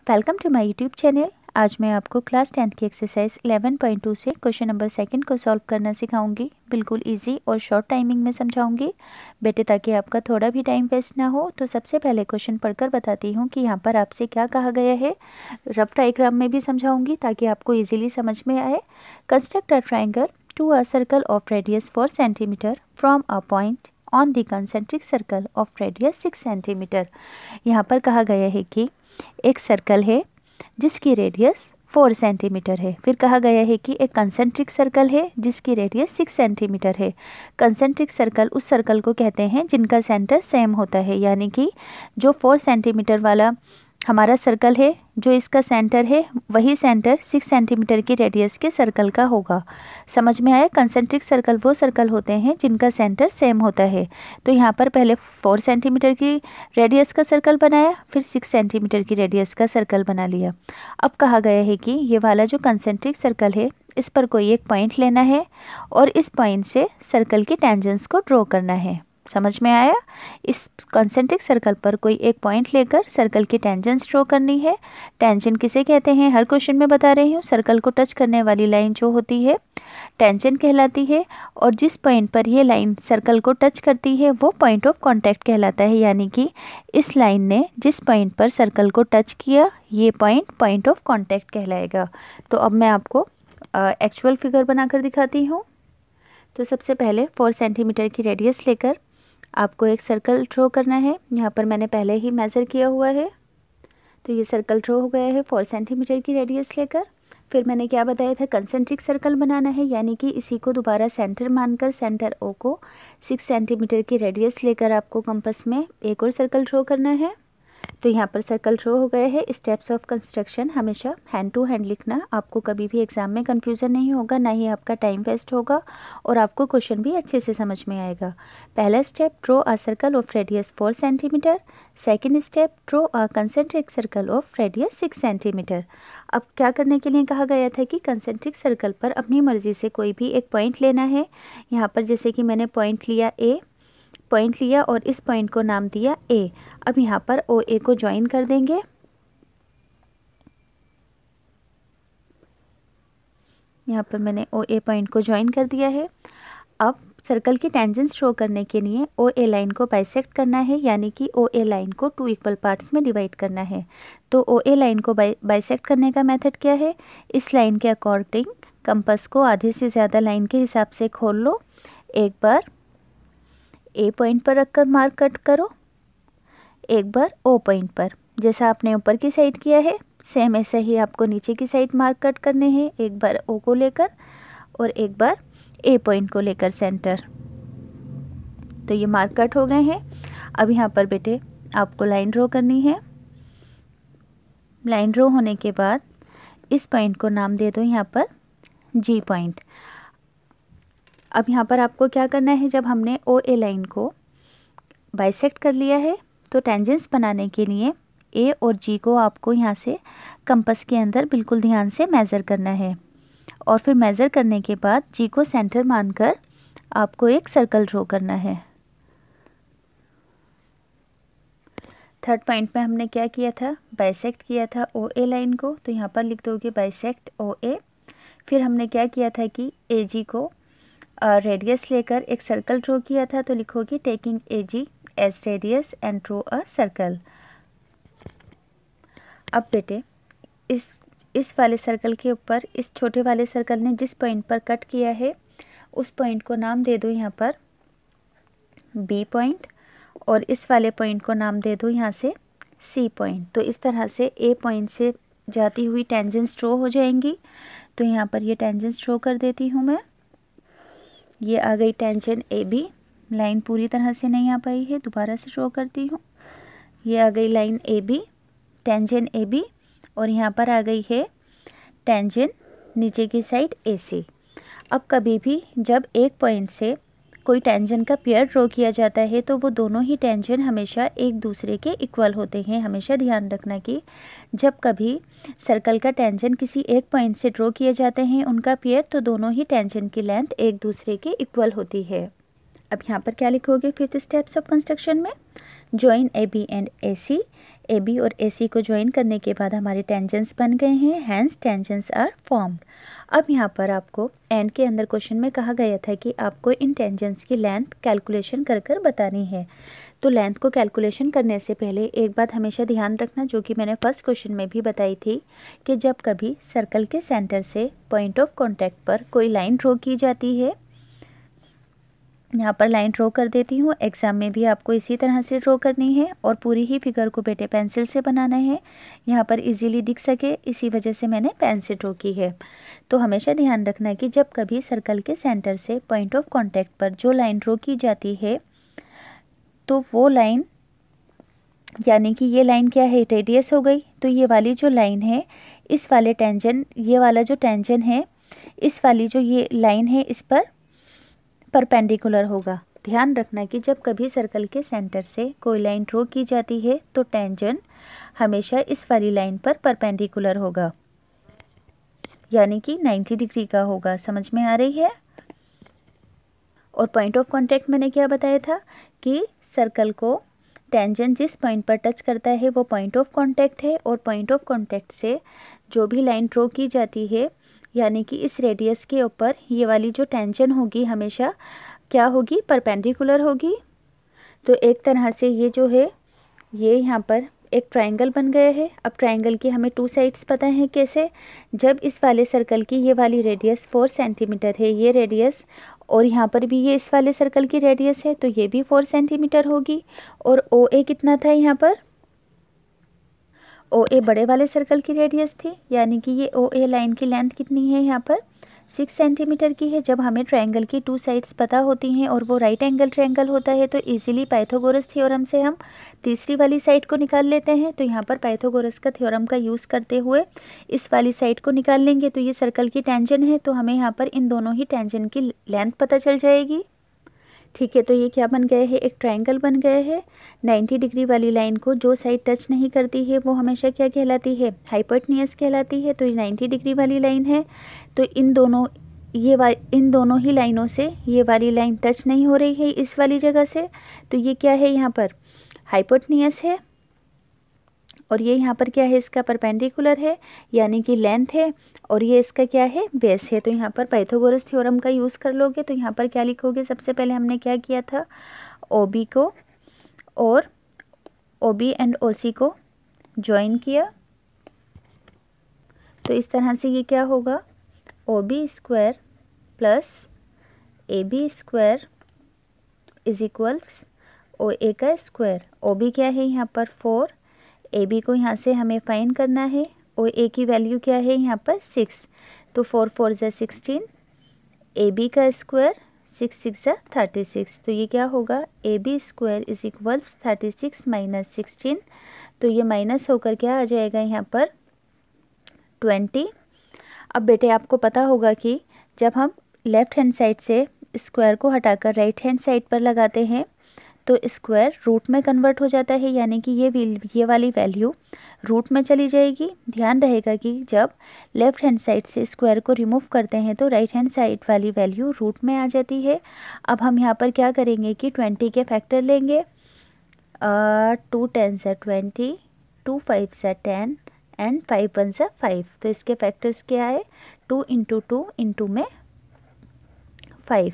Welcome to my YouTube channel. आज मैं आपको क्लास 10th की एक्सरसाइज 11.2 से क्वेश्चन नंबर 2 को सॉल्व करना सिखाऊंगी। बिल्कुल इजी और शॉर्ट टाइमिंग में समझाऊंगी बेटे, ताकि आपका थोड़ा भी टाइम वेस्ट ना हो। तो सबसे पहले क्वेश्चन पढ़कर बताती हूँ कि यहाँ पर आपसे क्या कहा गया है। रफ डायग्राम में भी समझाऊंगी ताकि आपको ईजिली समझ में आए। Construct a triangle to a circle of radius 4 centimetre from a point on the concentric circle of radius 6 centimetre. यहाँ पर कहा गया है कि एक सर्कल है जिसकी रेडियस 4 सेंटीमीटर है। फिर कहा गया है कि एक कंसेंट्रिक सर्कल है जिसकी रेडियस 6 सेंटीमीटर है। कंसेंट्रिक सर्कल उस सर्कल को कहते हैं जिनका सेंटर सेम होता है, यानी कि जो 4 सेंटीमीटर वाला हमारा सर्कल है, जो इसका सेंटर है वही सेंटर 6 सेंटीमीटर की रेडियस के सर्कल का होगा। समझ में आया? कंसेंट्रिक सर्कल वो सर्कल होते हैं जिनका सेंटर सेम होता है। तो यहाँ पर पहले 4 सेंटीमीटर की रेडियस का सर्कल बनाया, फिर 6 सेंटीमीटर की रेडियस का सर्कल बना लिया। अब कहा गया है कि ये वाला जो कंसेंट्रिक सर्कल है इस पर कोई एक पॉइंट लेना है और इस पॉइंट से सर्कल की टेंजेंट्स को ड्रॉ करना है। समझ में आया? इस कंसेंट्रिक सर्कल पर कोई एक पॉइंट लेकर सर्कल की टेंजेंट्स ड्रॉ करनी है। टेंजेंट किसे कहते हैं हर क्वेश्चन में बता रही हूँ। सर्कल को टच करने वाली लाइन जो होती है टेंजेंट कहलाती है, और जिस पॉइंट पर ये लाइन सर्कल को टच करती है वो पॉइंट ऑफ कांटेक्ट कहलाता है। यानी कि इस लाइन ने जिस पॉइंट पर सर्कल को टच किया ये पॉइंट ऑफ कांटेक्ट कहलाएगा। तो अब मैं आपको एक्चुअल फिगर बनाकर दिखाती हूँ। तो सबसे पहले 4 सेंटीमीटर की रेडियस लेकर आपको एक सर्कल ड्रॉ करना है। यहाँ पर मैंने पहले ही मेज़र किया हुआ है, तो ये सर्कल ड्रॉ हो गया है 4 सेंटीमीटर की रेडियस लेकर। फिर मैंने क्या बताया था, कंसेंट्रिक सर्कल बनाना है, यानी कि इसी को दोबारा सेंटर मानकर सेंटर ओ को 6 सेंटीमीटर की रेडियस लेकर आपको कंपास में एक और सर्कल ड्रॉ करना है। तो यहाँ पर सर्कल ड्रॉ हो गए हैं। स्टेप्स ऑफ कंस्ट्रक्शन हमेशा हैंड टू हैंड लिखना, आपको कभी भी एग्जाम में कंफ्यूजन नहीं होगा, ना ही आपका टाइम वेस्ट होगा और आपको क्वेश्चन भी अच्छे से समझ में आएगा। पहला step, draw a circle of radius 4 centimetre. Second step, draw a concentric circle of radius 6 centimetre. अब क्या करने के लिए कहा गया था कि कंसेंट्रिक सर्कल पर अपनी मर्जी से कोई भी एक पॉइंट लेना है। यहाँ पर जैसे कि मैंने पॉइंट लिया और इस पॉइंट को नाम दिया ए। अब यहाँ पर ओ ए को ज्वाइन कर देंगे। यहाँ पर मैंने ओ ए पॉइंट को ज्वाइन कर दिया है। अब सर्कल की टेंजेंट्स ड्रॉ करने के लिए ओ ए लाइन को बाइसेक्ट करना है, यानी कि ओ ए लाइन को 2 इक्वल पार्ट्स में डिवाइड करना है। तो ओ ए लाइन को बाइसेक्ट करने का मेथड क्या है, इस लाइन के अकॉर्डिंग कंपास को आधे से ज़्यादा लाइन के हिसाब से खोल लो। एक बार ए पॉइंट पर रखकर मार्क कट करो, एक बार ओ पॉइंट पर। जैसा आपने ऊपर की साइड किया है सेम ऐसा ही आपको नीचे की साइड मार्क कट करने हैं, एक बार ओ को लेकर और एक बार ए पॉइंट को लेकर सेंटर। तो ये मार्क कट हो गए हैं। अब यहाँ पर बेटे आपको लाइन ड्रॉ करनी है। लाइन ड्रॉ होने के बाद इस पॉइंट को नाम दे दो यहाँ पर जी पॉइंट। अब यहाँ पर आपको क्या करना है, जब हमने ओ ए लाइन को बाइसेक्ट कर लिया है तो टेंजेंट्स बनाने के लिए ए और जी को आपको यहाँ से कंपास के अंदर बिल्कुल ध्यान से मेज़र करना है, और फिर मेज़र करने के बाद जी को सेंटर मानकर आपको एक सर्कल ड्रॉ करना है। थर्ड पॉइंट में हमने क्या किया था, बाइसेक्ट किया था ओ ए लाइन को, तो यहाँ पर लिख दोगे बाइसेक्ट ओ ए। फिर हमने क्या किया था कि ए जी को रेडियस लेकर एक सर्कल ड्रॉ किया था, तो लिखोगे taking A G as radius and draw a circle. अब बेटे इस वाले सर्कल के ऊपर इस छोटे वाले सर्कल ने जिस पॉइंट पर कट किया है उस पॉइंट को नाम दे दो यहाँ पर बी पॉइंट, और इस वाले पॉइंट को नाम दे दो यहाँ से सी पॉइंट। तो इस तरह से ए पॉइंट से जाती हुई टेंजेंट्स ड्रॉ हो जाएंगी। तो यहाँ पर ये टेंजेंट्स ड्रॉ कर देती हूँ मैं। ये आ गई टेंजेंट ए बी, लाइन पूरी तरह से नहीं आ पाई है, दोबारा से ड्रॉ करती हूँ। ये आ गई line A B, tangent A B, और यहाँ पर आ गई है टेंजेंट नीचे की साइड ए सी। अब कभी भी जब एक पॉइंट से कोई टेंजेंट का पेयर ड्रॉ किया जाता है तो वो दोनों ही टेंजेंट हमेशा एक दूसरे के इक्वल होते हैं। हमेशा ध्यान रखना कि जब कभी सर्कल का टेंजेंट किसी एक पॉइंट से ड्रॉ किए जाते हैं उनका पेयर, तो दोनों ही टेंजेंट की लेंथ एक दूसरे के इक्वल होती है। अब यहाँ पर क्या लिखोगे फिफ्थ स्टेप्स ऑफ कंस्ट्रक्शन में, join A B and A C. AB और AC को ज्वाइन करने के बाद हमारे टेंजेंट्स बन गए हैं, हैंस टेंजेंट्स आर फॉर्म्ड। अब यहाँ पर आपको एंड के अंदर क्वेश्चन में कहा गया था कि आपको इन टेंजेंट्स की लेंथ कैलकुलेशन कर कर बतानी है। तो लेंथ को कैलकुलेशन करने से पहले एक बात हमेशा ध्यान रखना, जो कि मैंने फर्स्ट क्वेश्चन में भी बताई थी, कि जब कभी सर्कल के सेंटर से पॉइंट ऑफ कॉन्टैक्ट पर कोई लाइन ड्रॉ की जाती है, यहाँ पर लाइन ड्रॉ कर देती हूँ, एग्जाम में भी आपको इसी तरह से ड्रॉ करनी है और पूरी ही फिगर को बेटे पेंसिल से बनाना है, यहाँ पर इजीली दिख सके, इसी वजह से मैंने पेन से ड्रॉ की है। तो हमेशा ध्यान रखना कि जब कभी सर्कल के सेंटर से पॉइंट ऑफ कॉन्टैक्ट पर जो लाइन ड्रॉ की जाती है, तो वो लाइन, यानी कि ये लाइन क्या है, रेडियस हो गई। तो ये वाली जो लाइन है, इस वाले टेंजेंट, ये वाला जो टेंजेंट है, इस वाली जो ये लाइन है, इस पर परपेंडिकुलर होगा। ध्यान रखना कि जब कभी सर्कल के सेंटर से कोई लाइन ड्रॉ की जाती है तो टेंजेंट हमेशा इस वाली लाइन पर परपेंडिकुलर होगा, यानी कि 90 डिग्री का होगा। समझ में आ रही है? और पॉइंट ऑफ कॉन्टैक्ट मैंने क्या बताया था कि सर्कल को टेंजेंट जिस पॉइंट पर टच करता है वो पॉइंट ऑफ कॉन्टैक्ट है, और पॉइंट ऑफ कॉन्टैक्ट से जो भी लाइन ड्रॉ की जाती है, यानी कि इस रेडियस के ऊपर ये वाली जो टेंजेंट होगी हमेशा क्या होगी, परपेंडिकुलर होगी। तो एक तरह से ये जो है, ये यहाँ पर एक ट्रायंगल बन गया है। अब ट्रायंगल की हमें 2 साइड्स पता है कैसे, जब इस वाले सर्कल की ये वाली रेडियस 4 सेंटीमीटर है, ये रेडियस, और यहाँ पर भी ये इस वाले सर्कल की रेडियस है, तो ये भी 4 सेंटीमीटर होगी। और OA कितना था यहाँ पर, OA बड़े वाले सर्कल की रेडियस थी, यानी कि ये OA लाइन की लेंथ कितनी है यहाँ पर, 6 सेंटीमीटर की है। जब हमें ट्रायंगल की 2 साइड्स पता होती हैं और वो राइट एंगल ट्रायंगल होता है, तो इजीली पाइथागोरस थ्योरम से हम तीसरी वाली साइड को निकाल लेते हैं। तो यहाँ पर पाइथागोरस का थ्योरम का यूज़ करते हुए इस वाली साइड को निकाल लेंगे। तो ये सर्कल की टेंजेंट है, तो हमें यहाँ पर इन दोनों ही टेंजेंट की लेंथ पता चल जाएगी। ठीक है, तो ये क्या बन गए हैं, एक ट्रायंगल बन गए हैं। 90 डिग्री वाली लाइन को जो साइड टच नहीं करती है वो हमेशा क्या कहलाती है, हाइपोटेन्यूज कहलाती है। तो ये 90 डिग्री वाली लाइन है, तो इन दोनों ही लाइनों से ये वाली लाइन टच नहीं हो रही है इस वाली जगह से, तो ये क्या है, यहाँ पर हाइपोटेन्यूज है, और ये यहाँ पर क्या है, इसका परपेंडिकुलर है, यानी कि लेंथ है, और ये इसका क्या है, बेस है। तो यहाँ पर पाइथागोरस थ्योरम का यूज़ कर लोगे। तो यहाँ पर क्या लिखोगे, सबसे पहले हमने क्या किया था, OB को और OB एंड OC को ज्वाइन किया। तो इस तरह से ये क्या होगा, OB square plus AB square is equals OA का स्क्वायर। OB क्या है यहाँ पर 4, AB को यहाँ से हमें फाइंड करना है, OA की वैल्यू क्या है यहाँ पर 6, तो 4 4 ज़ा 16, AB का स्क्वायर 6 6 ज़ा 36। तो ये क्या होगा, AB square is equals 36 minus 16, तो ये माइनस होकर क्या आ जाएगा यहाँ पर 20। अब बेटे आपको पता होगा कि जब हम लेफ़्ट हैंड साइड से स्क्वायर को हटाकर राइट हैंड साइड पर लगाते हैं तो स्क्वायर रूट में कन्वर्ट हो जाता है, यानी कि ये वाली वैल्यू रूट में चली जाएगी। ध्यान रहेगा कि जब लेफ़्ट हैंड साइड से स्क्वायर को रिमूव करते हैं तो राइट हैंड साइड वाली वैल्यू रूट में आ जाती है। अब हम यहाँ पर क्या करेंगे कि 20 के फैक्टर लेंगे, 2 10 ज़ा 20, 2 5 ज़ा 10 एंड 5 1 ज़ा 5। तो इसके फैक्टर्स क्या है, 2 इंटू 2 इंटू में 5।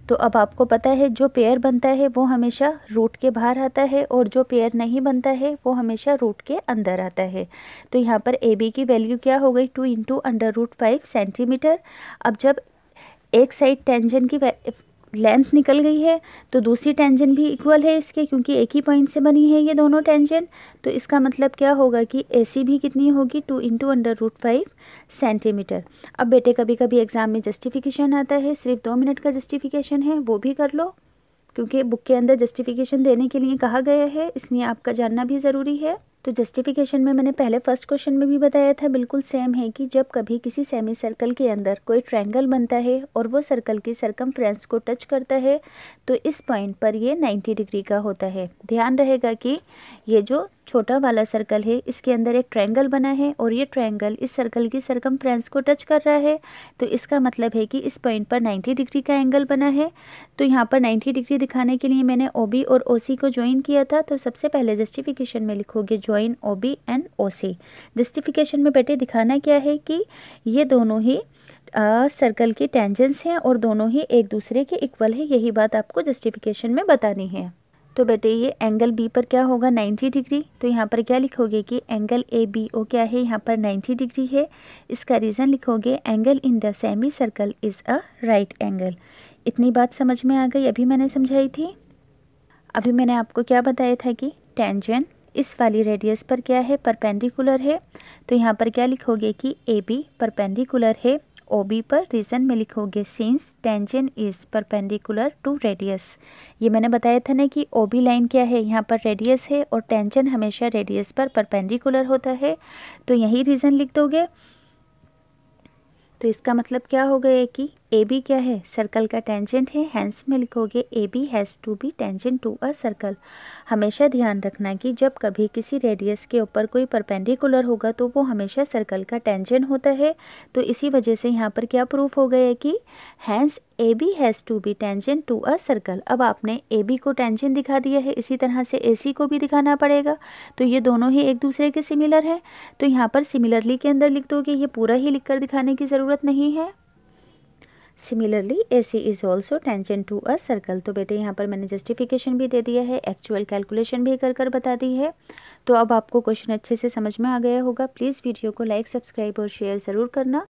तो अब आपको पता है जो पेयर बनता है वो हमेशा रूट के बाहर आता है, और जो पेयर नहीं बनता है वो हमेशा रूट के अंदर आता है। तो यहाँ पर AB की वैल्यू क्या हो गई, 2 इंटू √5 सेंटीमीटर। अब जब एक साइड टेंजेंट की लेंथ निकल गई है तो दूसरी टेंजेंट भी इक्वल है इसके, क्योंकि एक ही पॉइंट से बनी है ये दोनों टेंजेंट। तो इसका मतलब क्या होगा कि AC भी कितनी होगी, 2 इंटू √5 सेंटीमीटर। अब बेटे कभी कभी एग्जाम में जस्टिफिकेशन आता है, सिर्फ 2 मिनट का जस्टिफिकेशन है, वो भी कर लो, क्योंकि बुक के अंदर जस्टिफिकेशन देने के लिए कहा गया है, इसलिए आपका जानना भी ज़रूरी है। तो जस्टिफिकेशन में मैंने पहले फर्स्ट क्वेश्चन में भी बताया था, बिल्कुल सेम है कि जब कभी किसी सेमी सर्कल के अंदर कोई ट्रायंगल बनता है और वो सर्कल की सरकमफ्रेंस को टच करता है तो इस पॉइंट पर ये 90 डिग्री का होता है। ध्यान रहेगा कि ये जो छोटा वाला सर्कल है इसके अंदर एक ट्रायंगल बना है और ये ट्रायंगल इस सर्कल की सरकमफ्रेंस को टच कर रहा है, तो इसका मतलब है कि इस पॉइंट पर 90 डिग्री का एंगल बना है। तो यहाँ पर 90 डिग्री दिखाने के लिए मैंने OB और OC को ज्वाइन किया था। तो सबसे पहले जस्टिफिकेशन में लिखोगे join OB and OC। Justification में बेटे दिखाना क्या है कि ये दोनों ही सर्कल की टेंजेंट्स हैं और दोनों ही एक दूसरे के इक्वल है, यही बात आपको जस्टिफिकेशन में बतानी है। तो बेटे ये एंगल बी पर क्या होगा 90 डिग्री, तो यहाँ पर क्या लिखोगे कि एंगल ABO क्या है, यहाँ पर 90 डिग्री है। इसका रीज़न लिखोगे angle in the semi circle is a right angle. इतनी बात समझ में आ गई, अभी मैंने समझाई थी। अभी मैंने आपको क्या बताया था कि टेंजेंट इस वाली रेडियस पर क्या है, परपेंडिकुलर है। तो यहाँ पर क्या लिखोगे कि AB परपेंडिकुलर है OB पर। रीज़न में लिखोगे since tangent is perpendicular to radius. ये मैंने बताया था ना कि OB लाइन क्या है, यहाँ पर रेडियस है और टेंजेंट हमेशा रेडियस पर परपेंडिकुलर होता है, तो यही रीज़न लिख दोगे। तो इसका मतलब क्या हो गया कि AB क्या है, सर्कल का टेंजेंट है, हैंस में लिखोगे AB has to be tangent to a circle. हमेशा ध्यान रखना कि जब कभी किसी रेडियस के ऊपर कोई परपेंडिकुलर होगा तो वो हमेशा सर्कल का टेंजेंट होता है। तो इसी वजह से यहाँ पर क्या प्रूफ हो गया कि hence AB has to be tangent to a circle. अब आपने AB को टेंजेंट दिखा दिया है, इसी तरह से AC को भी दिखाना पड़ेगा। तो ये दोनों ही एक दूसरे के सिमिलर है, तो यहाँ पर सिमिलरली के अंदर लिख दोगे, ये पूरा ही लिखकर दिखाने की ज़रूरत नहीं है। Similarly AC is also tangent to a circle. तो बेटे यहाँ पर मैंने जस्टिफिकेशन भी दे दिया है, एक्चुअल कैलकुलेशन भी कर बता दी है। तो अब आपको क्वेश्चन अच्छे से समझ में आ गया होगा। प्लीज़ वीडियो को लाइक, सब्सक्राइब और शेयर ज़रूर करना।